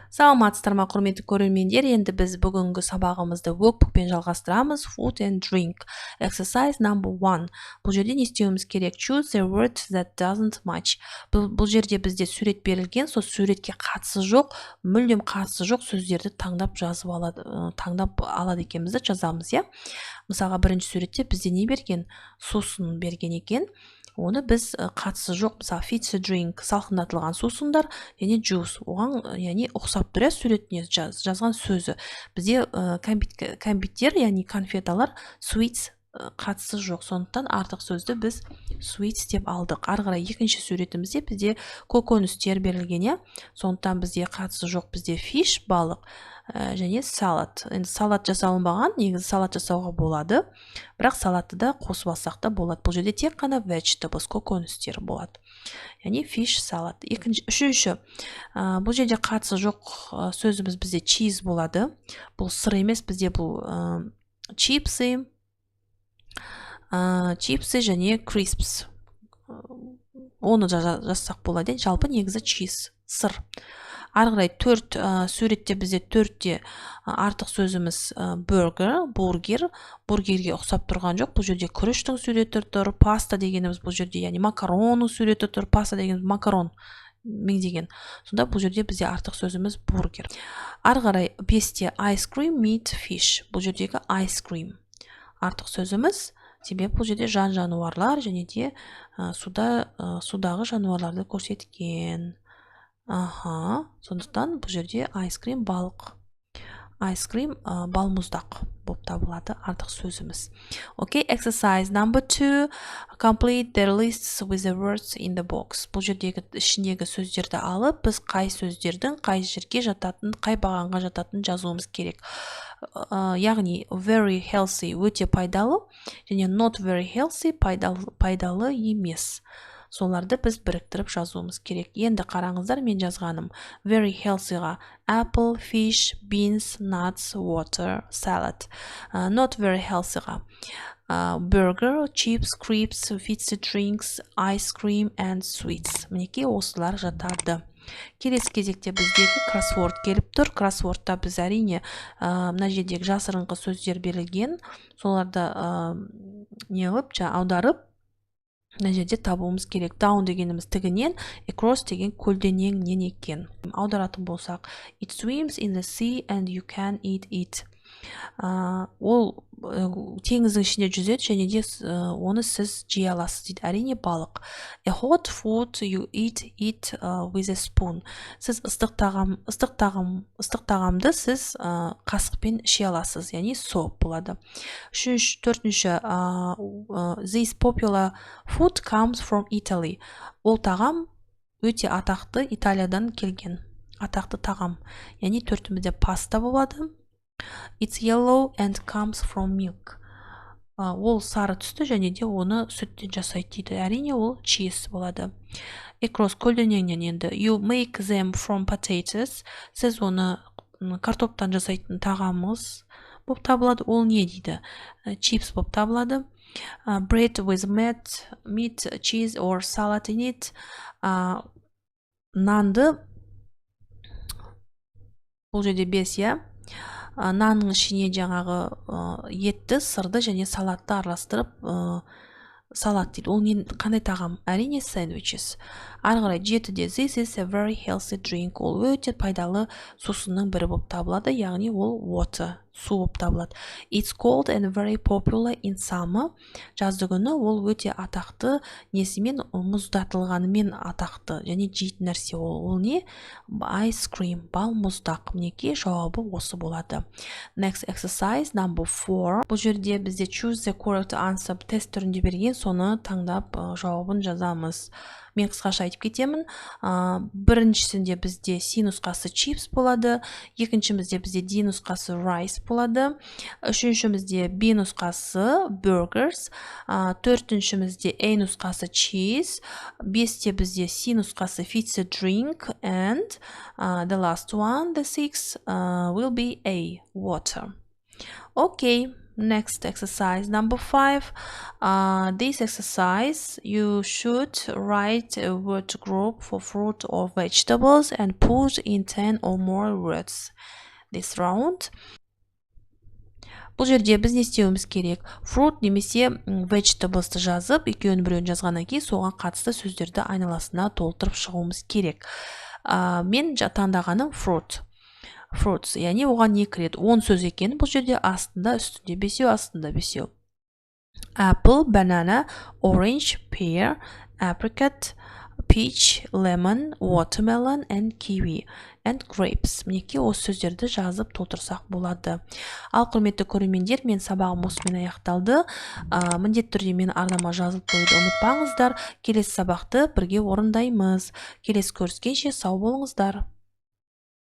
Саламатсыздар ма, құрметті көрермендер, енді біз бүгінгі сабағымызды workbookпен жалғастырамыз. Food and drink. Exercise number 1. Бұл жерде не істеуіміз керек? Choose a word that doesn't match. Бұл жерде бізде сурет берілген, сол суретке қатысы жоқ, мүлдем қатысы жоқ сөздерді таңдап алады екенбізді жазамыз, иә? Мысалға, бірінші суретте бізде не берген? Сусын берген екен. Оны біз қатысы жоқ, мысалы fit to drink, салқындатылған сусындар, және juice, оған яғни ұқсап тұр, суретіне жазған сөзі. Бізде кәмпиттер, яғни конфеталар, sweets қатысы жоқ, сондықтан артық сөзді біз sweets деп алдық. Ары қарай екінші суретімізде бізде көкөністер берілген, сондықтан бізде қатысы жоқ, бізде fish, балық, және салат. Енді салат жасалынбаған, негізі салат жасауға болады, бірақ салатты да қосып алсақ та болады. Бұл жерде тек қана vegetables, көкөністер болады. Яғни fish, салат. Үшінші, бұл жерде қатысы жоқ сөзіміз бізде cheese болады. Бұл сыр емес, бізде бұл чипсы және crisps. Оны жазсақ болады. Жалпы негізі cheese, сыр. Ары қарай суретте бізде төртте артық сөзіміз бургерге ұқсап тұрған жоқ. Бұл жерде күріштің суреті тұр, паста дегеніміз бұл жерде, яғни макаронның суреті тұр, паста дегеніміз макарон меңдеген. Сонда бұл жерде бізде артық сөзіміз бургер. Ары қарай 5-те ice cream, meat, fish. Бұл жердегі ice cream артық сөзіміз, себебі бұл жерде жануарлар және де судағы жануарларды көрсеткен. Сондықтан бұл жерде ice cream, балық. Ice cream, балмұздақ болып табылады артық сөзіміз. Okay, exercise number 2. Complete the lists with the words in the box. Бұл жердегі ішіндегі сөздерді алып, біз қай сөздердің қай жерге жататын, қай бағанға жататын жазуымыз керек. Яғни very healthy өте пайдалы, және not very healthy пайдалы емес. Соларды біз біріктіріп жазуымыз керек. Енді қараңыздар, мен жазғаным very healthy-ға apple, fish, beans, nuts, water, salad. Not very healthy-ға burger, chips, crisps, fizzy drinks, ice cream and sweets. Мінекей осылар жатады. Келесі кезекте біздегі кроссворд келіп тұр. Кроссвордта біз әрине мына жердегі жасырынғы сөздер берілген. Соларды аударып мына жерде табуымыз керек. Down дегеніміз тігінен, across деген көлденеңнен екен. Аударатын болсақ, it swims in the sea and you can eat it. Ол теңіздің ішінде жүзеді, және де оны сіз жей аласыз дейді. Әрине балық. A hot food, you eat it with a spoon. Сіз ыстық тағамды сіз қасықпен іше аласыз, яғни соп болады. Төртінші, this popular food comes from Italy. Ол тағам өте атақты, Италиядан келген атақты тағам. Яғни төртімізде паста болады. It's yellow and comes from milk. Ол сары түсті, және де оны сүттен жасайды дейді. Әрине ол cheese болады. Across көлденеңнен енді you make them from potatoes. Сіз оны картоптан жасайтын тағамыз болып табылады. Ол не дейді? Chips болып табылады. Bread with meat, cheese or salad in it. Нанды, бұл жерде 5, иә? Нанның ішіне жаңағы етті, сырды және салатты араластырып салат дейді. Ол қандай тағам? Әрине sandwiches. Ары қарай 7-де this is a very healthy drink. Ол өте пайдалы сусынның бірі болып табылады, яғни ол water, су болып табылады. It's cold and very popular in summer. Жазды күні ол өте атақты, несімен мұздатылғанымен атақты, және жейтін нәрсе ол не? Ice cream, балмұздақ. Мінекей жауабы осы болады. Next exercise number 4. Бұл жерде бізде choose the correct answer тест түрінде берген, соны таңдап жауабын жазамыз. Мен қысқаша айтып кетемін. Біріншісінде бізде C нұсқасы chips болады. Екіншімізде бізде D нұсқасы rice болады. Үшіншімізде B нұсқасы burgers. Төртіншімізде A нұсқасы cheese. 5-те бізде C нұсқасы fizzy drink. And the last one, the 6, will be A, water. Окей. Next exercise number 5. This exercise, you should write a word group for fruit or vegetables and put in 10 or more words. This round. Бұл жерде біз не істеуіміз керек? Fruit немесе vegetables'ты жазып, екеуінің біреуін жазғаннан кейін соған қатысты сөздерді айналасына толтырып шығуымыз керек. Мен таңдағаным fruit. Fruits, яғни оған не кіреді? 10 сөз екен. Бұл жерде астында, үстінде 5, астында 5. Apple, banana, orange, pear, apricot, peach, lemon, watermelon, and kiwi, and grapes. Мінекей осы сөздерді жазып толтырсақ болады. Ал құрметті көрермендер, мен сабағым осымен аяқталды. Міндетті түрде мені арнама жазылып қоюды ұмытпаңыздар. Келесі сабақты бірге орындаймыз. Келесі көріскенше сау болыңыздар.